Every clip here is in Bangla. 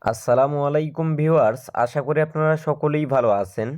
আসসালামু আলাইকুম ভিউয়ার্স, আশা করি আপনারা সকলেই ভালো আছেন।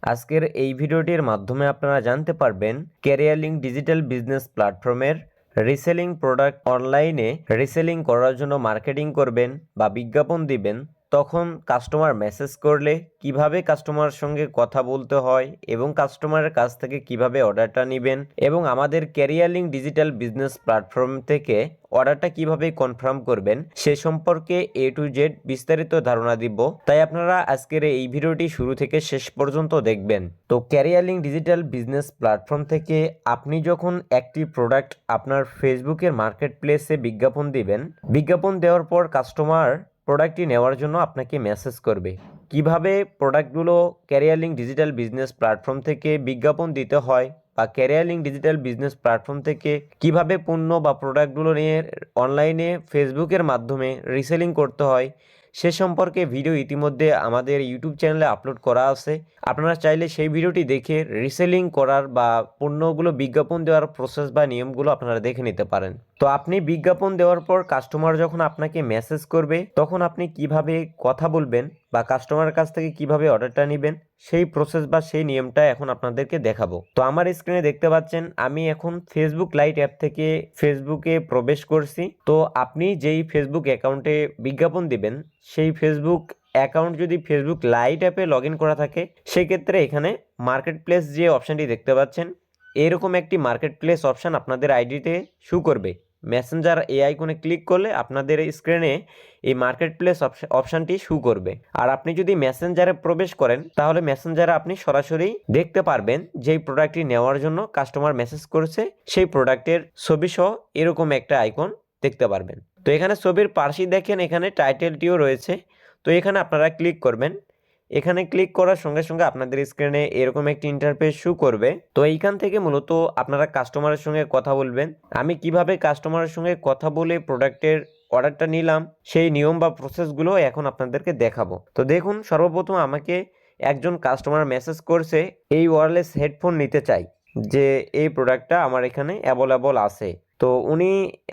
আজকের এই ভিডিওটির মাধ্যমে আপনারা জানতে পারবেন ক্যারিয়ার লিঙ্ক ডিজিটাল বিজনেস প্ল্যাটফর্মের রিসেলিং প্রোডাক্ট অনলাইনে রিসেলিং করার জন্য মার্কেটিং করবেন বা বিজ্ঞাপন দিবেন, তখন কাস্টমার মেসেজ করলে কিভাবে কাস্টমারের সঙ্গে কথা বলতে হয় এবং কাস্টমারের কাছ থেকে কিভাবে অর্ডারটা নেবেন এবং আমাদের career link digital business platform থেকে অর্ডারটা কিভাবে কনফার্ম করবেন সে সম্পর্কে এ টু জেড বিস্তারিত ধারণা দিব। তাই আপনারা আজকের এই ভিডিওটি শুরু থেকে শেষ পর্যন্ত দেখবেন। তো career link digital business platform থেকে আপনি যখন একটি প্রোডাক্ট আপনার ফেসবুকের মার্কেট প্লেসে বিজ্ঞাপন দিবেন, বিজ্ঞাপন দেওয়ার পর কাস্টমার প্রোডাক্টটি নেওয়ার জন্য আপনাকে মেসেজ করবে। কিভাবে প্রোডাক্টগুলো career link digital business platform থেকে বিজ্ঞাপন দিতে হয় বা career link digital business platform থেকে কিভাবে পণ্য বা প্রোডাক্টগুলো নিয়ে অনলাইনে ফেসবুকের মাধ্যমে রিসেলিং করতে হয় সে সম্পর্কে ভিডিও ইতিমধ্যে আমাদের ইউটিউব চ্যানেলে আপলোড করা আছে। আপনারা চাইলে সেই ভিডিওটি দেখে রিসেলিং করার বা পণ্যগুলো বিজ্ঞাপন দেওয়ার প্রসেস বা নিয়মগুলো আপনারা দেখে নিতে পারেন। তো আপনি বিজ্ঞাপন দেওয়ার পর কাস্টমার যখন আপনাকে মেসেজ করবে তখন আপনি কিভাবে কথা বলবেন বা কাস্টমারের কাছ থেকে কিভাবে অর্ডারটা নেবেন সেই প্রসেস বা সেই নিয়মটা এখন আপনাদেরকে দেখাবো। তো আমার স্ক্রিনে দেখতে পাচ্ছেন আমি এখন ফেসবুক লাইট অ্যাপ থেকে ফেসবুকে প্রবেশ করছি। তো আপনি যেই ফেসবুক অ্যাকাউন্টে বিজ্ঞাপন দিবেন সেই ফেসবুক অ্যাকাউন্ট যদি ফেসবুক লাইট অ্যাপে লগ ইন করা থাকে সেক্ষেত্রে এখানে মার্কেট প্লেস যে অপশানটি দেখতে পাচ্ছেন এরকম একটি মার্কেট প্লেস অপশান আপনাদের আইডিতে শো করবে। মেসেঞ্জার এই আইকনে ক্লিক করলে আপনাদের স্ক্রিনে এই মার্কেট প্লেস অপশানটি শো করবে। আর আপনি যদি মেসেঞ্জারে প্রবেশ করেন তাহলে মেসেঞ্জারে আপনি সরাসরি দেখতে পারবেন যেই প্রোডাক্টটি নেওয়ার জন্য কাস্টমার মেসেজ করেছে সেই প্রোডাক্টের ছবি সহ এরকম একটা আইকন দেখতে পারবেন। তো এখানে ছবির পাশেই দেখেন এখানে টাইটেলটিও রয়েছে। তো এখানে আপনারা ক্লিক করবেন। এখানে ক্লিক করার সঙ্গে সঙ্গে আপনাদের স্ক্রিনে এরকম একটি ইন্টারফেস শো করবে। তো এইখান থেকে মূলত আপনারা কাস্টমারের সঙ্গে কথা বলবেন। আমি কিভাবে কাস্টমারের সঙ্গে কথা বলে প্রোডাক্টের অর্ডারটা নিলাম সেই নিয়ম বা প্রসেসগুলো এখন আপনাদেরকে দেখাবো। তো দেখুন, সর্বপ্রথম আমাকে একজন কাস্টমার মেসেজ করছে এই ওয়্যারলেস হেডফোন নিতে চাই, যে এই প্রোডাক্টটা আমার এখানে অ্যাভেলেবল আছে। তো উনি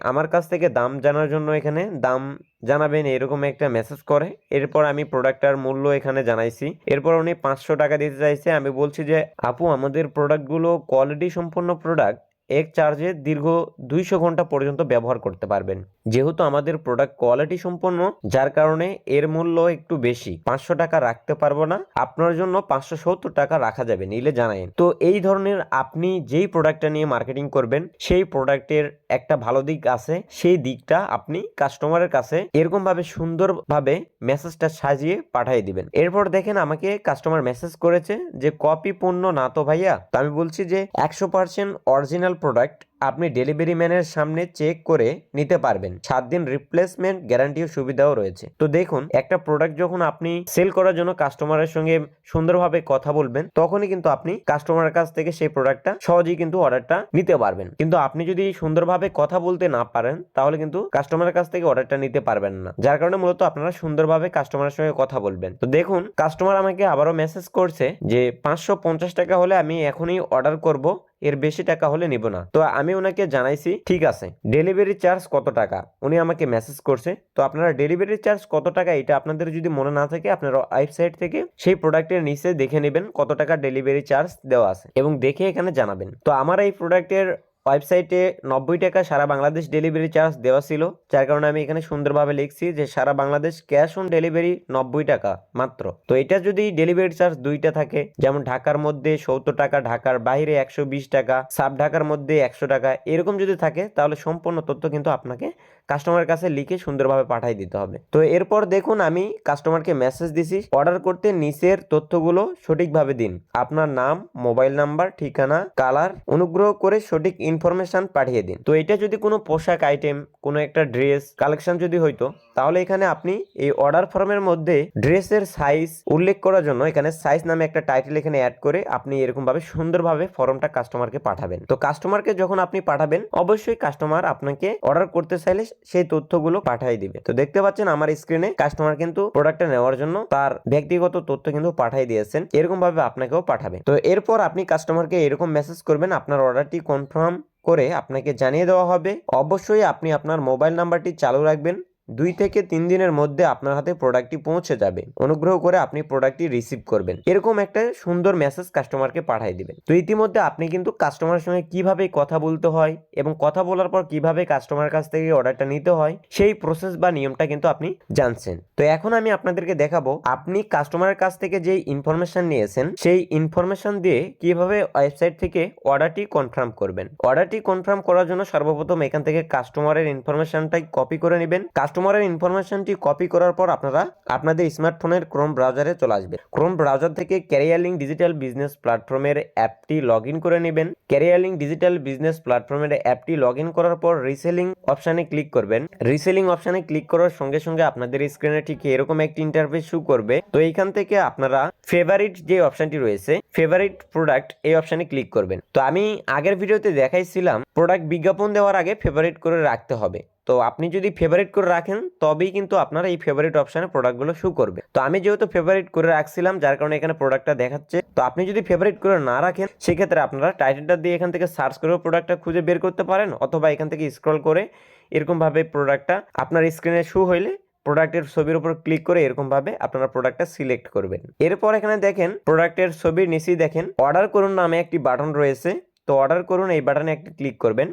আমার কাছ থেকে দাম জানার জন্য এখানে দাম জানাবেন এরকম একটা মেসেজ করে। এরপর আমি প্রোডাক্টটার মূল্য এখানে জানাইছি। এরপর উনি 500 টাকা দিতে চাইছে। আমি বলছি যে আপু আমাদের প্রোডাক্টগুলো কোয়ালিটি সম্পন্ন প্রোডাক্ট, এক চার্জে দীর্ঘ 200 ঘন্টা পর্যন্ত ব্যবহার করতে পারবেন। যেহেতু আমাদের প্রোডাক্ট কোয়ালিটি সম্পন্ন যার কারণে এর মূল্য একটু বেশি, 500 টাকা রাখতে পারবো না, আপনার জন্য 570 টাকা রাখা যাবে, নিলে জানায়েন। তো এই ধরনের আপনি যেই প্রোডাক্টটা নিয়ে মার্কেটিং করবেন সেই প্রোডাক্টের একটা ভালো দিক আছে, সেই দিকটা আপনি কাস্টমারের কাছে এরকম ভাবে সুন্দরভাবে মেসেজটা সাজিয়ে পাঠিয়ে দিবেন। এরপর দেখেন আমাকে কাস্টমার মেসেজ করেছে যে কপি পণ্য না তো ভাইয়া। তো আমি বলছি যে 100% অরিজিনাল প্রোডাক্ট আপনি ডেলিভারি ম্যানের সামনে চেক করে নিতে পারবেন। 7 দিন রিপ্লেসমেন্ট গ্যারান্টি ও সুবিধাও রয়েছে। তো দেখুন, একটা প্রোডাক্ট যখন আপনি সেল করার জন্য কাস্টমারের সঙ্গে সুন্দরভাবে কথা বলবেন তখনই কিন্তু আপনি কাস্টমারের কাছ থেকে সেই প্রোডাক্টটা সহজেই কিন্তু অর্ডারটা নিতে পারবেন। কিন্তু আপনি যদি সুন্দরভাবে কথা বলতে না পারেন তাহলে কিন্তু কাস্টমারের কাছ থেকে অর্ডারটা নিতে পারবেন না। যার কারণে মূলত আপনারা সুন্দরভাবে কাস্টমারের সঙ্গে কথা বলবেন। তো দেখুন, কাস্টমার আমাকে আবারও মেসেজ করছে যে 550 টাকা হলে আমি এখনই অর্ডার করব, এর বেশি টাকা হলে নিব না। তো আমি ওনাকে জানাইছি ঠিক আছে, ডেলিভারি চার্জ কত টাকা, উনি আমাকে মেসেজ করছে। তো আপনারা ডেলিভারি চার্জ কত টাকা এটা আপনাদের যদি মনে না থাকে আপনারা ওয়েবসাইট থেকে সেই প্রোডাক্টের নিচে দেখে নেবেন কত টাকা ডেলিভারি চার্জ দেওয়া আছে এবং দেখে এখানে জানাবেন। তো আমার এই প্রোডাক্টের ওয়েবসাইটে 90 টাকা সারা বাংলাদেশ ডেলিভারি চার্জ দেওয়া ছিল, যার কারণে আমি এখানে সুন্দরভাবে লিখছি যে সারা বাংলাদেশ ক্যাশ অন ডেলিভারি 90 টাকা মাত্র। তো এটা যদি ডেলিভারি চার্জ দুইটা থাকে, যেমন ঢাকার মধ্যে 70 টাকা, ঢাকার বাইরে 120 টাকা, সাব ঢাকার মধ্যে 100 টাকা, এরকম যদি থাকে তাহলে সম্পূর্ণ তথ্য কিন্তু আপনাকে কাস্টমারের কাছে লিখে সুন্দরভাবে পাঠিয়ে দিতে হবে। তো এরপর দেখুন আমি কাস্টমারকে মেসেজ দিছি অর্ডার করতে নিচের তথ্যগুলো সঠিকভাবে দিন, আপনার নাম, মোবাইল নাম্বার, ঠিকানা, কালার, অনুগ্রহ করে সঠিক ইনফরমেশন পাঠিয়ে দিন। তো এটা যদি কোনো পোশাক আইটেম, কোনো একটা ড্রেস কালেকশন যদি হইতো তাহলে এখানে আপনি এই অর্ডার ফর্মের মধ্যে ড্রেসের সাইজ উল্লেখ করার জন্য এখানে সাইজ নামে একটা টাইটেল এখানে অ্যাড করে আপনি এরকম ভাবে সুন্দরভাবে ফর্মটা কাস্টমারকে পাঠাবেন। তো কাস্টমারকে যখন আপনি পাঠাবেন অবশ্যই কাস্টমার আপনাকে অর্ডার করতে চাইলে সেই তথ্যগুলো পাঠিয়ে দিবে। তো দেখতে পাচ্ছেন আমার স্ক্রিনে কাস্টমার কিন্তু প্রোডাক্টটা নেওয়ার জন্য তার ব্যক্তিগত তথ্য কিন্তু পাঠিয়ে দিয়েছেন, এরকম ভাবে আপনাকেও পাঠাবে। তো এরপর আপনি কাস্টমারকে এরকম মেসেজ করবেন আপনার অর্ডারটি কনফার্ম করে আপনাকে জানিয়ে দেওয়া হবে। অবশ্যই আপনি আপনার মোবাইল নাম্বারটি চালু রাখবেন 2 থেকে 3 দিনের মধ্যে আপনার হাতে প্রোডাক্টটি পৌঁছে যাবে, অনুগ্রহ করে আপনি প্রোডাক্টটি রিসিভ করবেন, এরকম একটা সুন্দর মেসেজ কাস্টমারকে পাঠিয়ে দিবেন। তো ইতিমধ্যে আপনি কিন্তু কাস্টমারের সঙ্গে কিভাবে কথা বলতে হয় এবং কথা বলার পর কিভাবে কাস্টমারের কাছ থেকে অর্ডারটা নিতে হয় সেই প্রসেস বা নিয়মটা কিন্তু আপনি জানছেন। তো এখন আমি আপনাদেরকে দেখাবো আপনি কাস্টমারের কাছ থেকে যে ইনফরমেশন নিয়েছেন সেই ইনফরমেশন দিয়ে কিভাবে ওয়েবসাইট থেকে অর্ডারটি কনফার্ম করবেন। অর্ডারটি কনফার্ম করার জন্য সর্বপ্রথম এখান থেকে কাস্টমারের ইনফরমেশনটাই কপি করে নেবেন। কাস্টমারের ইনফরমেশনটি কপি করার পর আপনারা আপনাদের স্মার্টফোনের ক্রোম ব্রাউজারে চলে আসবেন। ক্রোম ব্রাউজার থেকে ক্যারিয়ার লিঙ্ক ডিজিটাল বিজনেস প্ল্যাটফর্মের অ্যাপটি লগ ইন করে নেবেন। ক্যারিয়ার লিঙ্ক ডিজিটাল বিজনেস প্ল্যাটফর্মের অ্যাপটি লগ ইন করার পর রিসেলিং অপশানে ক্লিক করবেন। রিসেলিং অপশানে ক্লিক করার সঙ্গে সঙ্গে আপনাদের স্ক্রিনে ঠিক এরকম একটি ইন্টারফেস শো করবে। তো এইখান থেকে আপনারা ফেভারিট যে অপশানটি রয়েছে ফেভারিট প্রোডাক্ট এই অপশানে ক্লিক করবেন। তো আমি আগের ভিডিওতে দেখাইছিলাম প্রোডাক্ট বিজ্ঞাপন দেওয়ার আগে ফেভারিট করে রাখতে হবে। তো আপনি যদি ফেভারিট করে রাখেন তবেই কিন্তু আপনারা এই ফেভারিট অপশানে প্রোডাক্টগুলো শো করবে। তো আমি যেহেতু ফেভারিট করে রাখছিলাম যার কারণে এখানে প্রোডাক্টটা দেখাচ্ছে। তো আপনি যদি ফেভারিট করে না রাখেন সেক্ষেত্রে আপনারা টাইটেলটা দিয়ে এখান থেকে সার্চ করেও প্রোডাক্টটা খুঁজে বের করতে পারেন, অথবা এখান থেকে স্ক্রল করে এরকমভাবে প্রোডাক্টটা আপনার স্ক্রিনে শো হইলে প্রোডাক্টের ছবির উপর ক্লিক করে এরকমভাবে আপনারা প্রোডাক্টটা সিলেক্ট করবেন। এরপর এখানে দেখেন প্রোডাক্টের ছবির নিচেই দেখেন অর্ডার করুন নামে একটি বাটন রয়েছে। তো অর্ডার করুন এই বাটনে একটি ক্লিক করবেন।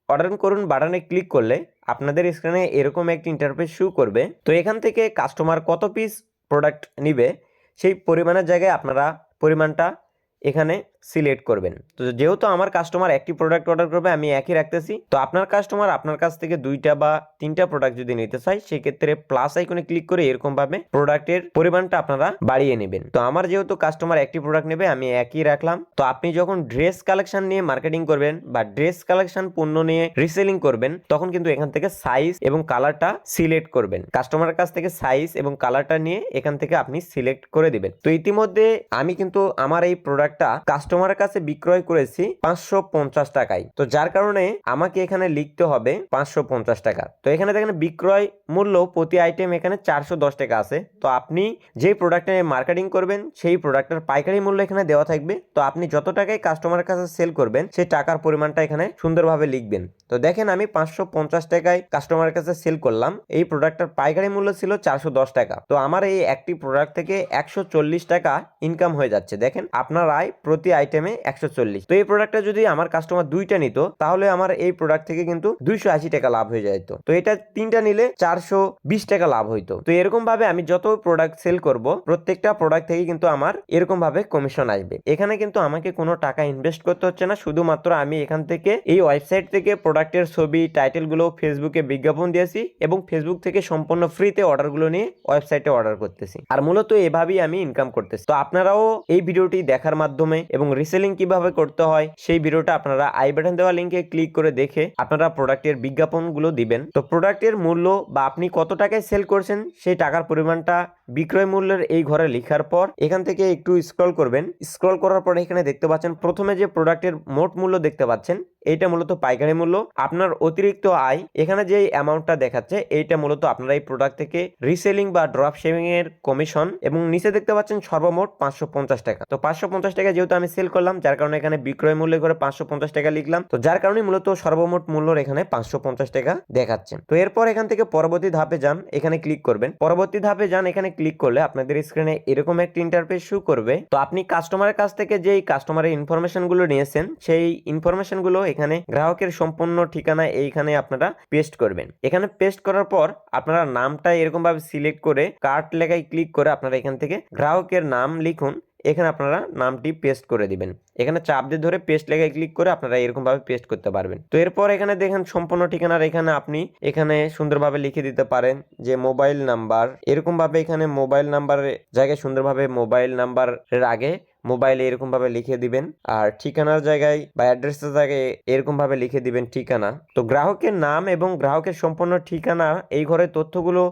অর্ডার করুন বাটনে ক্লিক করলে আপনাদের স্ক্রিনে এরকম একটি ইন্টারফেস শো করবে। তো এখান থেকে কাস্টমার কত পিস প্রোডাক্ট নিবে সেই পরিমাণের জায়গায় আপনারা পরিমাণটা এখানে সিলেক্ট করবেন। তো যেহেতু আমার কাস্টমার একটি প্রোডাক্ট অর্ডার করবে আমি একই রাখতেছি। তো আপনার কাস্টমার আপনার কাছ থেকে 2টা বা 3টা প্রোডাক্ট যদি নিতে চায় সেক্ষেত্রে প্লাস আইকনে ক্লিক করে এরকমভাবে প্রোডাক্টের পরিমাণটা আপনারা বাড়িয়ে নেবেন। তো আমার যেহেতু কাস্টমার একটি প্রোডাক্ট নেবে আমি একই রাখলাম। তো আপনি যখন ড্রেস কালেকশন নিয়ে মার্কেটিং করবেন বা ড্রেস কালেকশন পণ্য নিয়ে রিসেলিং করবেন তখন কিন্তু এখান থেকে সাইজ এবং কালারটা সিলেক্ট করবেন। কাস্টমারের কাছ থেকে সাইজ এবং কালারটা নিয়ে এখান থেকে আপনি সিলেক্ট করে দিবেন। তো ইতিমধ্যে আমি কিন্তু আমার এই প্রোডাক্টটা কাস্টমারের কাছে বিক্রয় করেছি 550 টাকায়। তো যার কারণে আমাকে এখানে লিখতে হবে 550 টাকা। তো এখানে দেখেন বিক্রয় মূল্য প্রতি আইটেম এখানে 410 টাকা আছে। তো আপনি যে প্রোডাক্টে মার্কেটিং করবেন সেই প্রোডাক্টের পাইকারি মূল্য এখানে দেওয়া থাকবে। তো আপনি যত টাকায় কাস্টমারের কাছে সেল করবেন সেই টাকার পরিমাণটা এখানে সুন্দরভাবে লিখবেন। তো দেখেন আমি 550 টাকায় কাস্টমারের কাছে সেল করলাম। এই প্রোডাক্টের পাইকারি মূল্য ছিল 410 টাকা। তো আমার এই একটি প্রোডাক্ট থেকে 140 টাকা ইনকাম হয়ে যাচ্ছে। দেখেন আপনার আয় প্রতি আইটেমে 140। তো এই প্রোডাক্টটা যদি আমার কাস্টমার 2টা নিত তাহলে আমার এই প্রোডাক্ট থেকে কিন্তু 280 টাকা লাভ হয়ে যেত। তো এটা 3টা নিলে 420 টাকা লাভ হইতো। তো এরকম ভাবে আমি যত প্রোডাক্ট সেল করব প্রত্যেকটা প্রোডাক্ট থেকে কিন্তু আমার এরকম ভাবে কমিশন আসবে। এখানে কিন্তু আমাকে কোনো টাকা ইনভেস্ট করতে হচ্ছে না, শুধুমাত্র আমি এখান থেকে এই ওয়েবসাইট থেকে প্রোডাক্টের ছবি টাইটেলগুলো ফেসবুকে বিজ্ঞাপন দিয়েছি এবং ফেসবুক থেকে সম্পূর্ণ ফ্রিতে অর্ডারগুলো নিয়ে ওয়েবসাইটে অর্ডার করতেছি। আর মূলত এভাবেই আমি ইনকাম করতেছি। তো আপনারাও এই ভিডিওটি দেখার মাধ্যমে এবং রিসেলিং কিভাবে করতে হয় সেই ভিডিওটা আপনারা আই বাটন দেওয়া লিংকে ক্লিক করে দেখে আপনারা প্রোডাক্টের বিজ্ঞাপনগুলো দিবেন। তো প্রোডাক্টের মূল্য বা আপনি কত টাকায় সেল করছেন সেই টাকার পরিমাণটা বিক্রয় মূল্যের এই ঘরে লেখার পর এখান থেকে একটু স্ক্রল করবেন। স্ক্রল করার পর এখানে দেখতে পাচ্ছেন প্রথমে যে প্রোডাক্টের মোট মূল্য দেখতে পাচ্ছেন এইটা মূলত পাইকারি মূল্য। আপনার অতিরিক্ত আয় এখানে যে অ্যামাউন্টটা দেখাচ্ছে এইটা মূলত আপনারা এই প্রোডাক্ট থেকে রিসেলিং বা ড্রপ শিপিং এর কমিশন। এবং নিচে দেখতে পাচ্ছেন সর্বমোট 550 টাকা। তো 550 টাকা যেহেতু আমি সেল করলাম যার কারণে এখানে বিক্রয় মূল্য করে 550 টাকা লিখলাম। তো যার কারণে মূলত সর্বমোট মূল্য এখানে 550 টাকা দেখাচ্ছে। তো এরপর এখান থেকে পরবর্তী ধাপে যান, এখানে ক্লিক করবেন। পরবর্তী ধাপে যান, এখানে ক্লিক করলে আপনাদের স্ক্রিনে এরকম একটা ইন্টারফেস শো করবে। তো আপনি কাস্টমারের কাছ থেকে যেই কাস্টমারের ইনফরমেশন গুলো নিয়েছেন সেই ইনফরমেশন গুলো এখানে গ্রাহকের সম্পূর্ণ ঠিকানা এইখানে আপনারা পেস্ট করবেন। এখানে পেস্ট করার পর আপনারা নামটা এরকম ভাবে সিলেক্ট করে কার্ট লেখায় ক্লিক করে আপনারা এখান থেকে গ্রাহকের নাম লিখুন। এখানে আপনারা নামটি পেস্ট করে দিবেন। এখানে চাপ দিয়ে ধরে পেস্ট লেখায় ক্লিক করে আপনারা এরকম ভাবে পেস্ট করতে পারবেন। তো এরপর এখানে দেখেন সম্পূর্ণ ঠিকানার এখানে আপনি এখানে সুন্দরভাবে লিখে দিতে পারেন যে মোবাইল নাম্বার। এরকম ভাবে এখানে মোবাইল নাম্বারের জায়গায় সুন্দরভাবে মোবাইল নাম্বারের আগে মোবাইলে এরকম ভাবে লিখে দিবেন। আর ঠিকানার জায়গায় বা অ্যাড্রেসের জায়গায় এরকম ভাবে লিখে দিবেন ঠিকানা। তো গ্রাহকের নাম এবং গ্রাহকের সম্পূর্ণ ঠিকানা এই ঘরে তথ্যগুলো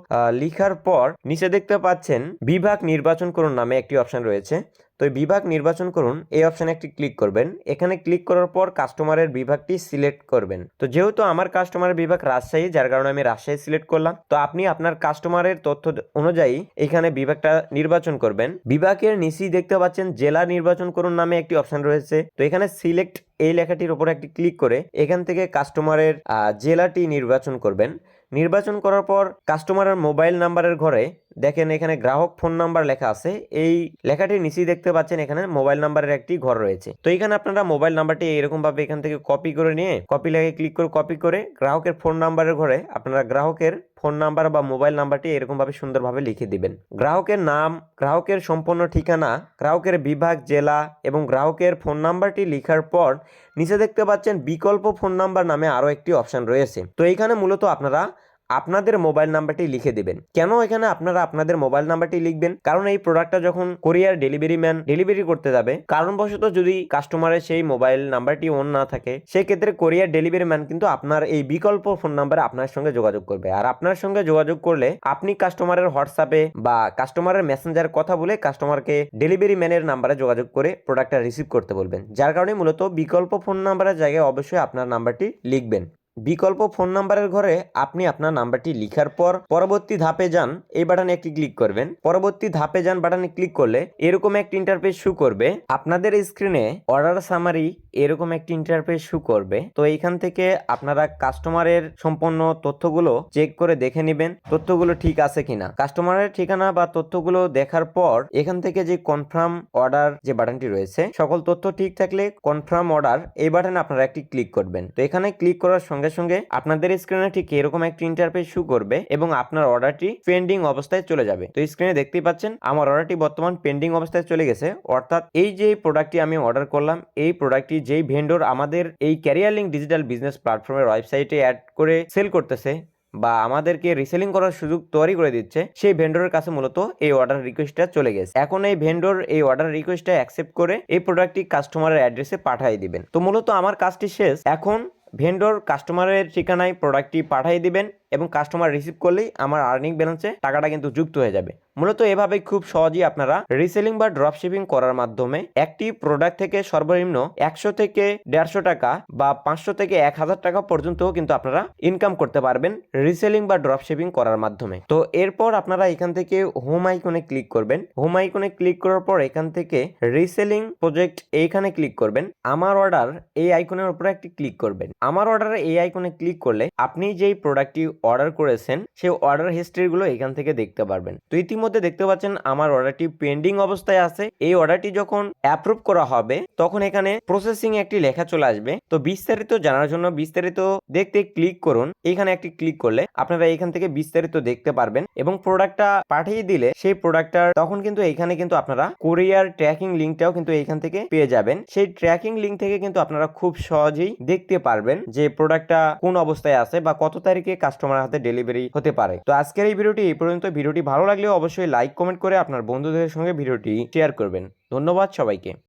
লিখার পর নিচে দেখতে পাচ্ছেন বিভাগ নির্বাচন করুন নামে একটি অপশন রয়েছে। তো এই বিভাগ নির্বাচন করুন এই অপশানে একটি ক্লিক করবেন। এখানে ক্লিক করার পর কাস্টমারের বিভাগটি সিলেক্ট করবেন। তো যেহেতু আমার কাস্টমারের বিভাগ রাজশাহী যার কারণে আমি রাজশাহী সিলেক্ট করলাম। তো আপনি আপনার কাস্টমারের তথ্য অনুযায়ী এখানে বিভাগটা নির্বাচন করবেন। বিভাগের নিচেই দেখতে পাচ্ছেন জেলা নির্বাচন করুন নামে একটি অপশন রয়েছে। তো এখানে সিলেক্ট এই লেখাটির উপর একটি ক্লিক করে এখান থেকে কাস্টমারের জেলাটি নির্বাচন করবেন। নির্বাচন করার পর কাস্টমারের মোবাইল নাম্বারের ঘরে দেখেন এখানে গ্রাহক ফোন নাম্বার লেখা আছে। এই লেখাটির নিচেই দেখতে পাচ্ছেন এখানে মোবাইল নাম্বারের একটি ঘর রয়েছে। তো এখানে আপনারা মোবাইল নাম্বারটি এরকম ভাবে এখান থেকে কপি করে নিয়ে কপি লেখে ক্লিক করে কপি করে গ্রাহকের ফোন নাম্বারের ঘরে আপনারা গ্রাহকের ফোন নাম্বার বা মোবাইল নাম্বারটি এরকম ভাবে সুন্দরভাবে লিখে দিবেন। গ্রাহকের নাম, গ্রাহকের সম্পূর্ণ ঠিকানা, গ্রাহকের বিভাগ, জেলা এবং গ্রাহকের ফোন নাম্বারটি লেখার পর নিচে দেখতে পাচ্ছেন বিকল্প ফোন নাম্বার নামে আরো একটি অপশন রয়েছে। তো এইখানে মূলত আপনারা আপনাদের মোবাইল নাম্বারটি লিখে দিবেন। কেন এখানে আপনারা আপনাদের মোবাইল নাম্বারটি লিখবেন? কারণ এই প্রোডাক্টটা যখন কোরিয়ার ডেলিভারি ম্যান ডেলিভারি করতে যাবে, কারণবশত যদি কাস্টমারের সেই মোবাইল নাম্বারটি অন না থাকে, সেই ক্ষেত্রে কোরিয়ার ডেলিভারি ম্যান কিন্তু আপনার এই বিকল্প ফোন নাম্বারে আপনার সঙ্গে যোগাযোগ করবে। আর আপনার সঙ্গে যোগাযোগ করলে আপনি কাস্টমারের হোয়াটসঅ্যাপে বা কাস্টমারের মেসেঞ্জারে কথা বলে কাস্টমারকে ডেলিভারি ম্যানের নাম্বারে যোগাযোগ করে প্রোডাক্টটা রিসিভ করতে বলবেন। যার কারণে মূলত বিকল্প ফোন নাম্বারের জায়গায় অবশ্যই আপনার নাম্বারটি লিখবেন। বিকল্প ফোন নাম্বারের ঘরে আপনি আপনার নাম্বারটি লিখার পর পরবর্তী ধাপে যান, এই বাটনে একটি ক্লিক করবেন। পরবর্তী ধাপে যান বাটনে ক্লিক করলে এরকম একটি ইন্টারফেস শো করবে। আপনাদের স্ক্রিনে অর্ডার সামারি এরকম একটি ইন্টারফেস শো করবে। তো এইখান থেকে আপনারা কাস্টমারের সম্পূর্ণ তথ্যগুলো চেক করে দেখে নেবেন তথ্যগুলো ঠিক আছে কিনা। কাস্টমারের ঠিকানা বা তথ্যগুলো দেখার পর এখান থেকে যে কনফার্ম অর্ডার যে বাটনটি রয়েছে, সকল তথ্য ঠিক থাকলে কনফার্ম অর্ডার এই বাটনে আপনারা একটি ক্লিক করবেন। তো এখানে ক্লিক করার সঙ্গে সঙ্গে আপনাদের স্ক্রিনে ঠিক এরকম একটি ইন্টারফেস শো করবে এবং আপনার অর্ডারটি পেন্ডিং অবস্থায় চলে যাবে। তো স্ক্রিনে দেখতেই পাচ্ছেন আমার অর্ডারটি বর্তমান পেন্ডিং অবস্থায় চলে গেছে। অর্থাৎ এই যে প্রোডাক্টটি আমি অর্ডার করলাম, এই প্রোডাক্টটি যেই ভেন্ডর আমাদের এই ক্যারিয়ার লিঙ্ক ডিজিটাল বিজনেস প্ল্যাটফর্মের ওয়েবসাইটে অ্যাড করে সেল করতেছে বা আমাদেরকে রিসেলিং করার সুযোগ তৈরি করে দিচ্ছে, সেই ভেন্ডরের কাছে মূলত এই অর্ডার রিকোয়েস্টটা চলে গেছে। এখন এই ভেন্ডর এই অর্ডার রিকোয়েস্টটা অ্যাকসেপ্ট করে এই প্রোডাক্টটি কাস্টমারের অ্যাড্রেসে পাঠিয়ে দিবেন। তো মূলত আমার কাজটি শেষ। এখন ভেন্ডর কাস্টমারের ঠিকানায় প্রোডাক্টটি পাঠিয়ে দিবেন এবং কাস্টমার রিসিভ করলেই আমার আর্নিং ব্যালেন্সে টাকাটা কিন্তু যুক্ত হয়ে যাবে। মূলত এভাবে খুব সহজেই আপনারা রিসেলিং বা ড্রপশিপিং করার মাধ্যমে একটি প্রোডাক্ট থেকে সর্বনিম্ন 100 থেকে 150 টাকা বা 500 থেকে 1000 টাকা পর্যন্ত কিন্তু আপনারা ইনকাম করতে পারবেন রিসেলিং বা ড্রপশিপিং করার মাধ্যমে। তো এরপর আপনারা এখান থেকে হোম আইকনে ক্লিক করবেন। হোম আইকনে ক্লিক করার পর এখান থেকে রিসেলিং প্রজেক্ট এইখানে ক্লিক করবেন। আমার অর্ডার এই আইকনের উপরে একটি ক্লিক করবেন। আমার অর্ডারে এই আইকনে ক্লিক করলে আপনি যেই প্রোডাক্টটি অর্ডার করেছেন সেই অর্ডার হিস্ট্রিগুলো এখান থেকে দেখতে পারবেন। তো ইতিমধ্যে দেখতে পাচ্ছেন আমার অর্ডারটি পেন্ডিং অবস্থায় আছে। এই অর্ডারটি যখন অ্যাপ্রুভ করা হবে তখন এখানে প্রসেসিং একটি লেখা চলে আসবে। তো বিস্তারিত জানার জন্য বিস্তারিত দেখতে ক্লিক করুন। এখানে একটি ক্লিক করলে আপনারা এখান থেকে বিস্তারিত দেখতে পারবেন এবং প্রোডাক্টটা পাঠিয়ে দিলে সেই প্রোডাক্টটার তখন কিন্তু এখানে কিন্তু আপনারা কোরিয়ার ট্র্যাকিং লিঙ্কটাও কিন্তু এখান থেকে পেয়ে যাবেন। সেই ট্র্যাকিং লিঙ্ক থেকে কিন্তু আপনারা খুব সহজেই দেখতে পারবেন যে প্রোডাক্টটা কোন অবস্থায় আছে বা কত তারিখে কাস্টমার হাতে ডেলিভারি হতে পারে। তো আজকের এই ভিডিওটি এই পর্যন্ত। ভিডিওটি ভালো লাগলে অবশ্যই লাইক কমেন্ট করে আপনার বন্ধুদের সঙ্গে ভিডিওটি শেয়ার করবেন। ধন্যবাদ সবাইকে।